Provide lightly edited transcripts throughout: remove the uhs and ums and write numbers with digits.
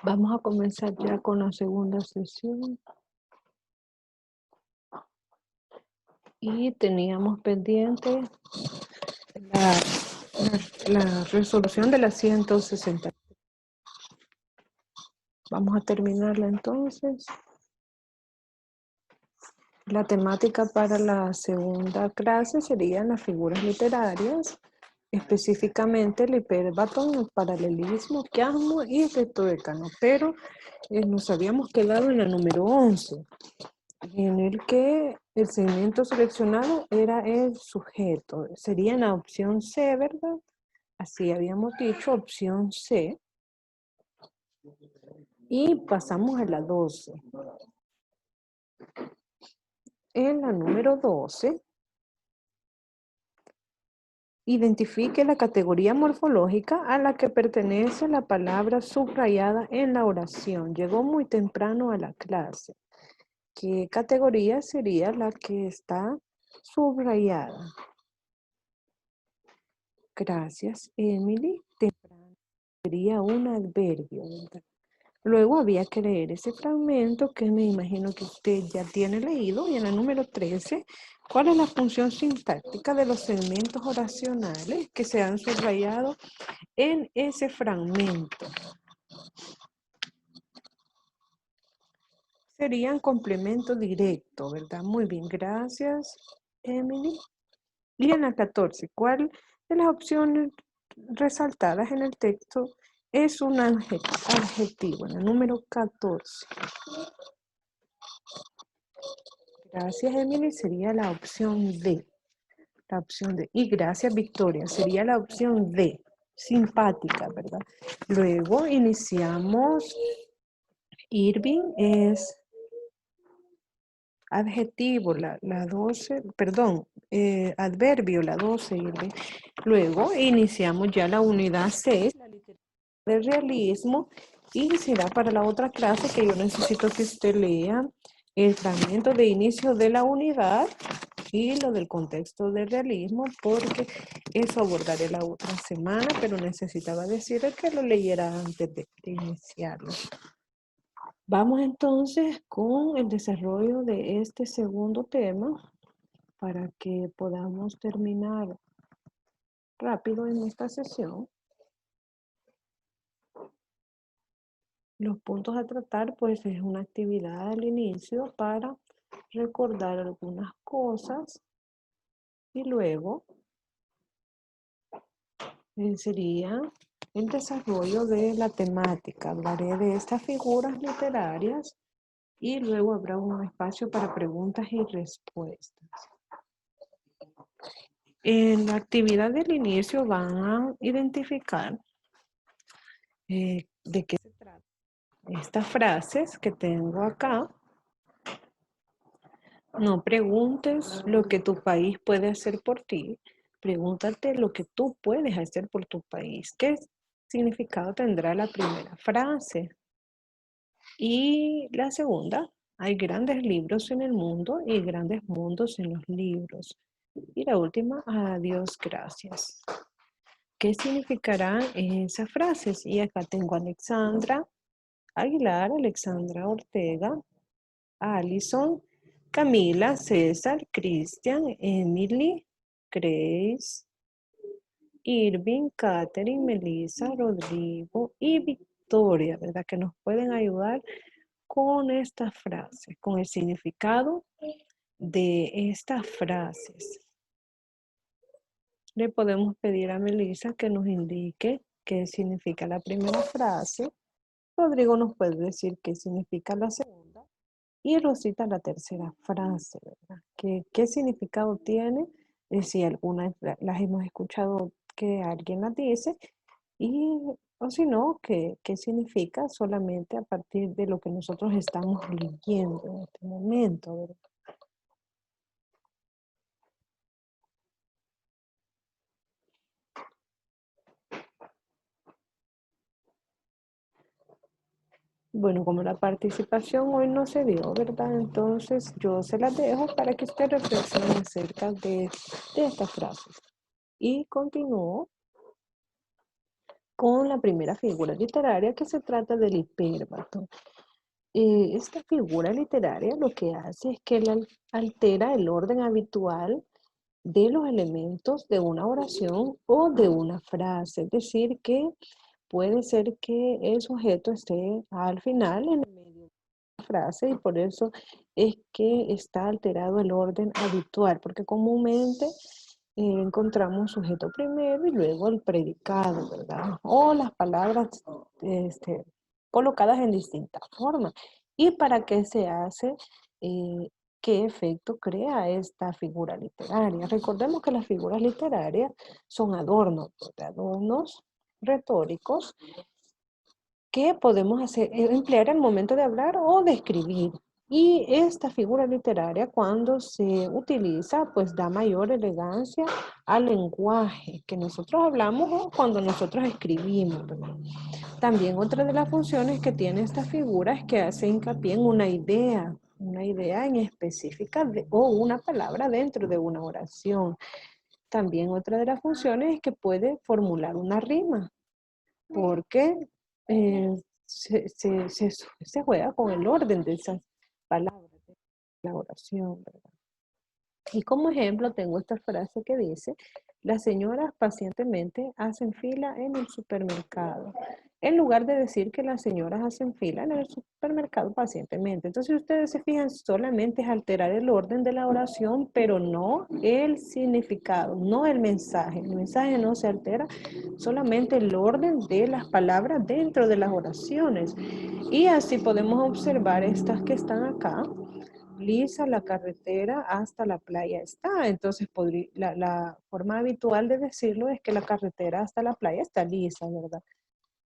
Vamos a comenzar ya con la segunda sesión. Y teníamos pendiente la resolución de la 160. Vamos a terminarla entonces. La temática para la segunda clase serían las figuras literarias, específicamente el hiperbatón, el paralelismo, quiasmo y el decano, pero nos habíamos quedado en la número 11, en el que el segmento seleccionado era el sujeto. Sería en la opción C, ¿verdad? Así habíamos dicho, opción C. Y pasamos a la 12. En la número 12, identifique la categoría morfológica a la que pertenece la palabra subrayada en la oración. Llegó muy temprano a la clase. ¿Qué categoría sería la que está subrayada? Gracias, Emily. Temprano sería un adverbio, ¿verdad? Luego había que leer ese fragmento que me imagino que usted ya tiene leído. Y en la número 13, ¿cuál es la función sintáctica de los segmentos oracionales que se han subrayado en ese fragmento? Serían complemento directo, ¿verdad? Muy bien, gracias, Emily. Y en la 14, ¿cuál de las opciones resaltadas en el texto es un adjetivo? En el número 14. Gracias, Emily. Sería la opción D. La opción D. Y gracias, Victoria. Sería la opción D. Simpática, ¿verdad? Luego iniciamos. Irving es adjetivo, la 12, perdón, adverbio, la 12, Irving. Luego iniciamos ya la unidad 6, la literatura del realismo, y será para la otra clase que yo necesito que usted lea el fragmento de inicio de la unidad y lo del contexto del realismo, porque eso abordaré la otra semana, pero necesitaba decirle que lo leyera antes de iniciarlo. Vamos entonces con el desarrollo de este segundo tema para que podamos terminar rápido en esta sesión. Los puntos a tratar, pues, es una actividad al inicio para recordar algunas cosas y luego sería el desarrollo de la temática. Hablaré de estas figuras literarias y luego habrá un espacio para preguntas y respuestas. En la actividad del inicio van a identificar de qué se trata. Estas frases que tengo acá. No preguntes lo que tu país puede hacer por ti. Pregúntate lo que tú puedes hacer por tu país. ¿Qué significado tendrá la primera frase? Y la segunda, hay grandes libros en el mundo y grandes mundos en los libros. Y la última, adiós, gracias. ¿Qué significarán esas frases? Y acá tengo a Alexandra Aguilar, Alexandra Ortega, Alison, Camila, César, Cristian, Emily, Grace, Irving, Catherine, Melissa, Rodrigo y Victoria, ¿verdad? Que nos pueden ayudar con estas frases, con el significado de estas frases. Le podemos pedir a Melissa que nos indique qué significa la primera frase. Rodrigo nos puede decir qué significa la segunda. Y Rosita la tercera frase, ¿verdad? ¿Qué significado tiene? Si algunas las hemos escuchado que alguien las dice, Y, o si no, ¿qué significa solamente a partir de lo que nosotros estamos leyendo en este momento, ¿verdad? Bueno, como la participación hoy no se dio, ¿verdad? Entonces yo se las dejo para que usted reflexione acerca de estas frases. Y continúo con la primera figura literaria que se trata del hipérbato. Esta figura literaria lo que hace es que altera el orden habitual de los elementos de una oración o de una frase. Es decir, que puede ser que el sujeto esté al final en el medio de la frase y por eso es que está alterado el orden habitual, porque comúnmente encontramos sujeto primero y luego el predicado, ¿verdad? O las palabras este, colocadas en distintas formas. ¿Y para qué se hace? Eh, ¿Qué efecto crea esta figura literaria? Recordemos que las figuras literarias son adornos, ¿verdad? Adornos retóricos que podemos hacer, emplear al momento de hablar o de escribir. Y esta figura literaria, cuando se utiliza, pues da mayor elegancia al lenguaje que nosotros hablamos o cuando nosotros escribimos, ¿verdad? También otra de las funciones que tiene esta figura es que hace hincapié en una idea en específica o una palabra dentro de una oración. También otra de las funciones es que puede formular una rima porque se juega con el orden de esas palabras de la oración, ¿verdad? Y como ejemplo tengo esta frase que dice, las señoras pacientemente hacen fila en el supermercado. En lugar de decir que las señoras hacen fila en el supermercado pacientemente. Entonces, si ustedes se fijan, solamente es alterar el orden de la oración, pero no el significado, no el mensaje. El mensaje no se altera, solamente el orden de las palabras dentro de las oraciones. Y así podemos observar estas que están acá, lisa la carretera hasta la playa está. Entonces, la forma habitual de decirlo es que la carretera hasta la playa está lisa, ¿verdad?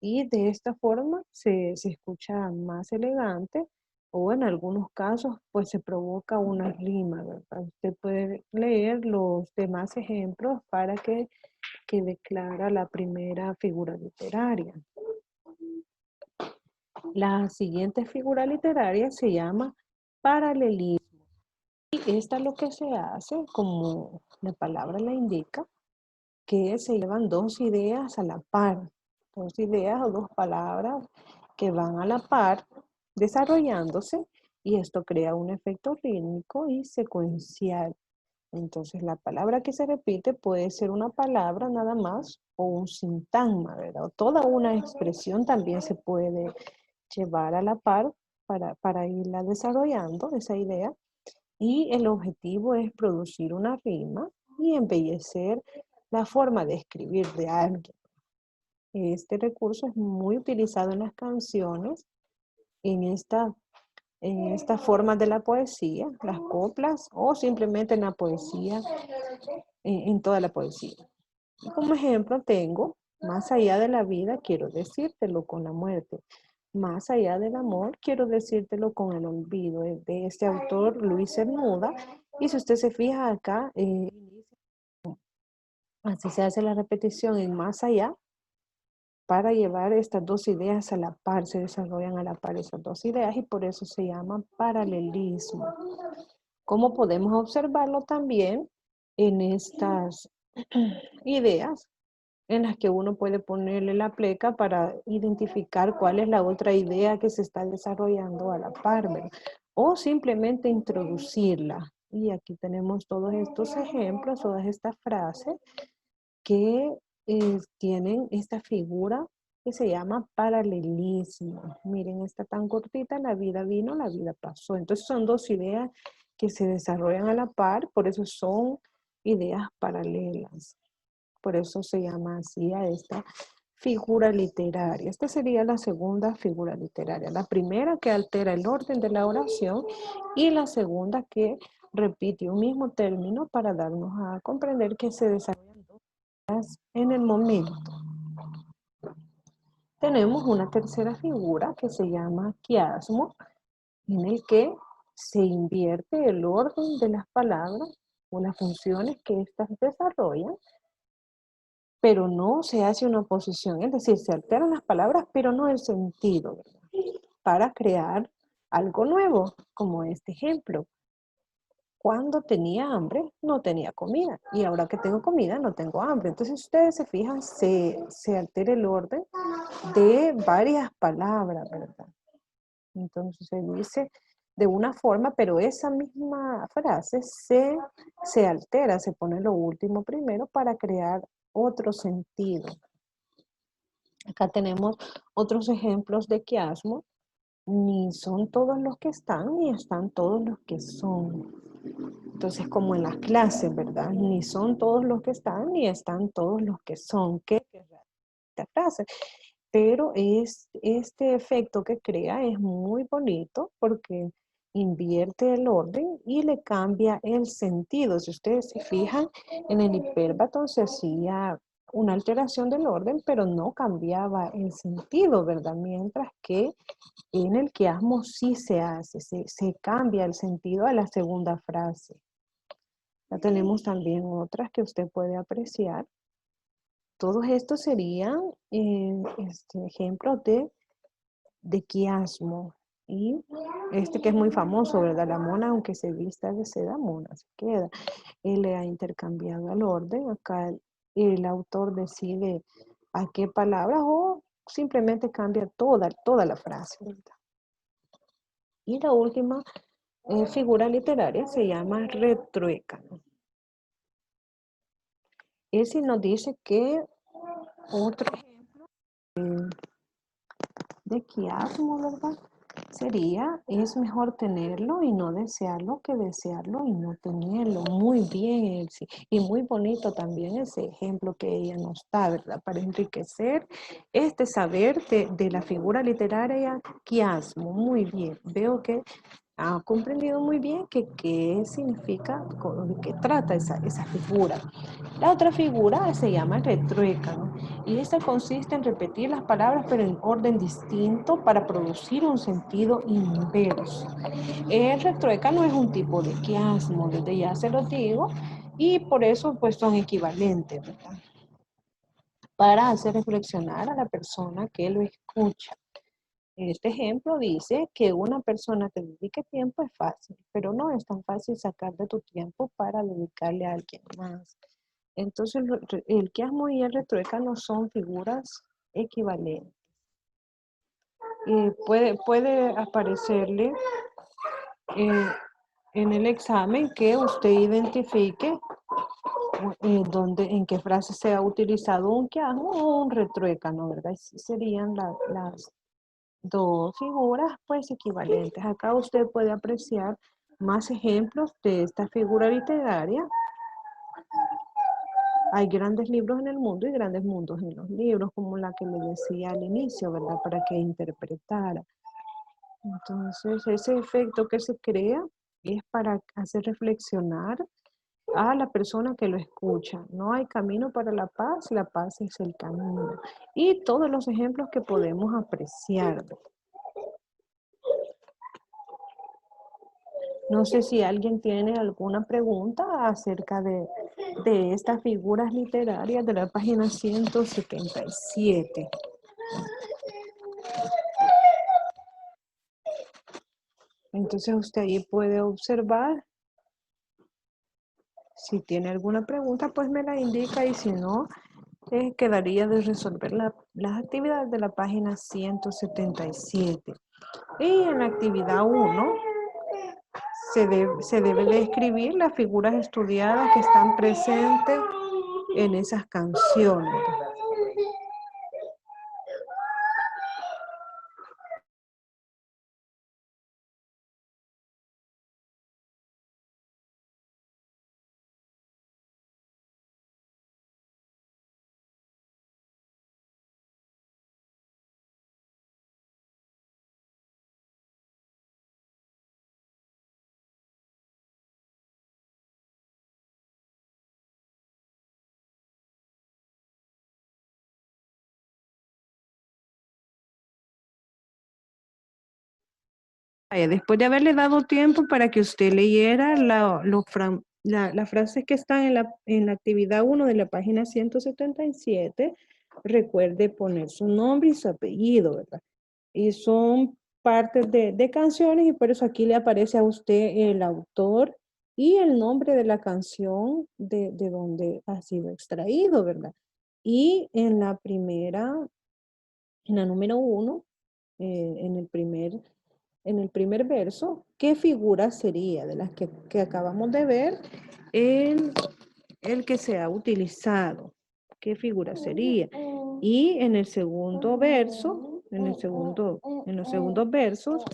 Y de esta forma se escucha más elegante o en algunos casos, pues se provoca una rima, ¿verdad? Usted puede leer los demás ejemplos para que quede clara la primera figura literaria. La siguiente figura literaria se llama paralelismo. Y esta lo que se hace, como la palabra la indica, que se llevan dos ideas a la par, dos ideas o dos palabras que van a la par desarrollándose y esto crea un efecto rítmico y secuencial. Entonces la palabra que se repite puede ser una palabra nada más o un sintagma, ¿verdad? O toda una expresión también se puede llevar a la par para irla desarrollando esa idea y el objetivo es producir una rima y embellecer la forma de escribir de alguien. Este recurso es muy utilizado en las canciones, en esta forma de la poesía, las coplas o simplemente en la poesía, en toda la poesía. Y como ejemplo tengo, más allá de la vida quiero decírtelo con la muerte. Más allá del amor, quiero decírtelo con el olvido, de este autor Luis Cernuda. Y si usted se fija acá, así se hace la repetición en más allá para llevar estas dos ideas a la par, se desarrollan a la par esas dos ideas y por eso se llama paralelismo. Como podemos observarlo también en estas ideas en las que uno puede ponerle la pleca para identificar cuál es la otra idea que se está desarrollando a la par, ¿verdad? O simplemente introducirla. Y aquí tenemos todos estos ejemplos, todas estas frases que tienen esta figura que se llama paralelismo. Miren, está tan cortita, la vida vino, la vida pasó. Entonces son dos ideas que se desarrollan a la par, por eso son ideas paralelas. Por eso se llama así a esta figura literaria. Esta sería la segunda figura literaria. La primera que altera el orden de la oración y la segunda que repite un mismo término para darnos a comprender que se desarrollan dos ideas en el momento. tenemos una tercera figura que se llama quiasmo, en el que se invierte el orden de las palabras o las funciones que éstas desarrollan, pero no se hace una oposición, es decir, se alteran las palabras, pero no el sentido, ¿verdad? Para crear algo nuevo, como este ejemplo. Cuando tenía hambre, no tenía comida, y ahora que tengo comida, no tengo hambre. Entonces, si ustedes se fijan, se altera el orden de varias palabras, ¿verdad? Entonces se dice de una forma, pero esa misma frase se altera, se pone lo último primero para crear otro sentido. Acá tenemos otros ejemplos de quiasmo. Ni son todos los que están, ni están todos los que son. Entonces, como en las clases, ¿verdad? Ni son todos los que están, ni están todos los que son. ¿Qué querrá esta frase? Pero este efecto que crea es muy bonito porque invierte el orden y le cambia el sentido. Si ustedes se fijan, en el hiperbatón se hacía una alteración del orden, pero no cambiaba el sentido, ¿verdad? Mientras que en el quiasmo sí se hace, se cambia el sentido a la segunda frase. Ya tenemos también otras que usted puede apreciar. Todos estos serían ejemplos de quiasmo. Y este que es muy famoso, ¿verdad? La mona, aunque se vista de seda, mona se queda. Él le ha intercambiado el orden. Acá el autor decide a qué palabras o simplemente cambia toda la frase, ¿verdad? Y la última figura literaria se llama retruécano. Ese nos dice que otro de quiasmo, ¿verdad? Sería, es mejor tenerlo y no desearlo que desearlo y no tenerlo. Muy bien, Elsie. Y muy bonito también ese ejemplo que ella nos da, ¿verdad? Para enriquecer este saber de la figura literaria quiasmo. Muy bien. Veo que ha comprendido muy bien qué significa, de qué trata esa figura. La otra figura se llama retruécano y esta consiste en repetir las palabras pero en orden distinto para producir un sentido inverso. El retruécano es un tipo de quiasmo, desde ya se lo digo, y por eso pues son equivalentes, ¿verdad? Para hacer reflexionar a la persona que lo escucha. Este ejemplo dice que una persona te dedique tiempo es fácil, pero no es tan fácil sacar de tu tiempo para dedicarle a alguien más. Entonces, el quiasmo y el retruécano son figuras equivalentes. Puede aparecerle eh, en el examen que usted identifique en qué frase se ha utilizado un quiasmo o un retruécano, ¿verdad? Serían las dos figuras pues equivalentes. Acá usted puede apreciar más ejemplos de esta figura literaria. Hay grandes libros en el mundo y grandes mundos en los libros, como la que le decía al inicio, ¿verdad? Para que interpretara. Entonces, ese efecto que se crea es para hacer reflexionar a la persona que lo escucha. No hay camino para la paz es el camino. Y todos los ejemplos que podemos apreciar. No sé si alguien tiene alguna pregunta acerca de estas figuras literarias de la página 177. Entonces usted ahí puede observar. Si tiene alguna pregunta, pues me la indica y si no, quedaría de resolver las actividades de la página 177. Y en la actividad 1 se debe de escribir las figuras estudiadas que están presentes en esas canciones. Después de haberle dado tiempo para que usted leyera las frases que están en la actividad 1 de la página 177, recuerde poner su nombre y su apellido, ¿verdad? Y son partes de canciones y por eso aquí le aparece a usted el autor y el nombre de la canción de donde ha sido extraído, ¿verdad? Y en la número 1, en el primer verso, ¿qué figura sería de las que acabamos de ver el que se ha utilizado? ¿Qué figura sería? Y en el segundo verso, en los segundos versos,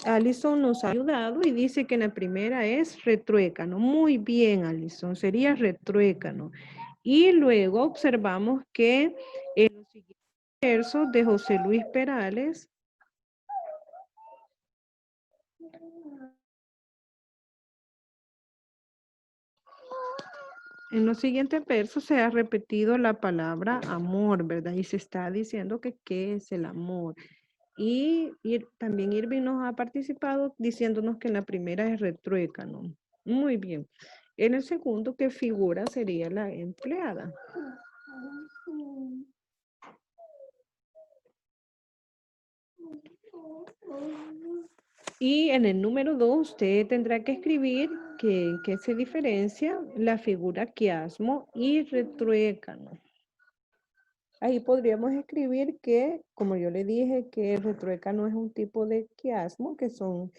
Alison nos ha ayudado y dice que en la primera es retruécano. Muy bien, Alison, sería retruécano. Y luego observamos que en los siguientes versos de José Luis Perales, en los siguientes versos se ha repetido la palabra amor, ¿verdad? Y se está diciendo que qué es el amor. Y también Irving nos ha participado diciéndonos que en la primera es retruécano. Muy bien. En el segundo, ¿qué figura sería la empleada? Y en el número 2, usted tendrá que escribir que se diferencia la figura quiasmo y retruécano. Ahí podríamos escribir que, como yo le dije, que el retruécano es un tipo de quiasmo, que son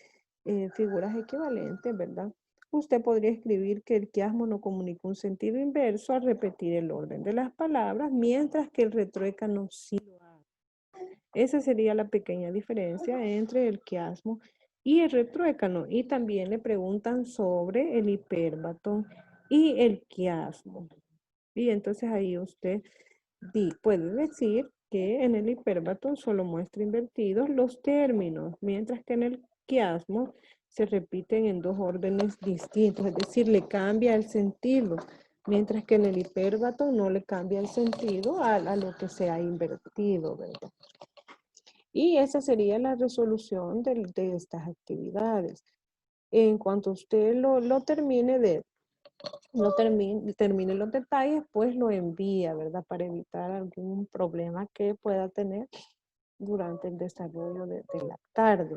figuras equivalentes, ¿verdad? Usted podría escribir que el quiasmo no comunica un sentido inverso al repetir el orden de las palabras, mientras que el retruécano sí lo hace. Esa sería la pequeña diferencia entre el quiasmo y el retruécano. Y también le preguntan sobre el hipérbato y el quiasmo. Y entonces ahí usted puede decir que en el hipérbato solo muestra invertidos los términos, mientras que en el quiasmo se repiten en dos órdenes distintos, es decir, le cambia el sentido, mientras que en el hipérbato no le cambia el sentido a lo que se ha invertido, ¿verdad? Y esa sería la resolución de estas actividades. En cuanto usted lo termine termine los detalles, pues lo envía, ¿verdad? Para evitar algún problema que pueda tener durante el desarrollo de la tarde.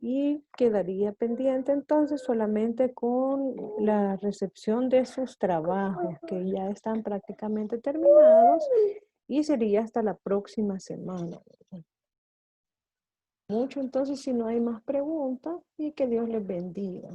Y quedaría pendiente entonces solamente con la recepción de sus trabajos, que ya están prácticamente terminados, y sería hasta la próxima semana, ¿verdad? Mucho entonces, si no hay más preguntas, y que Dios les bendiga.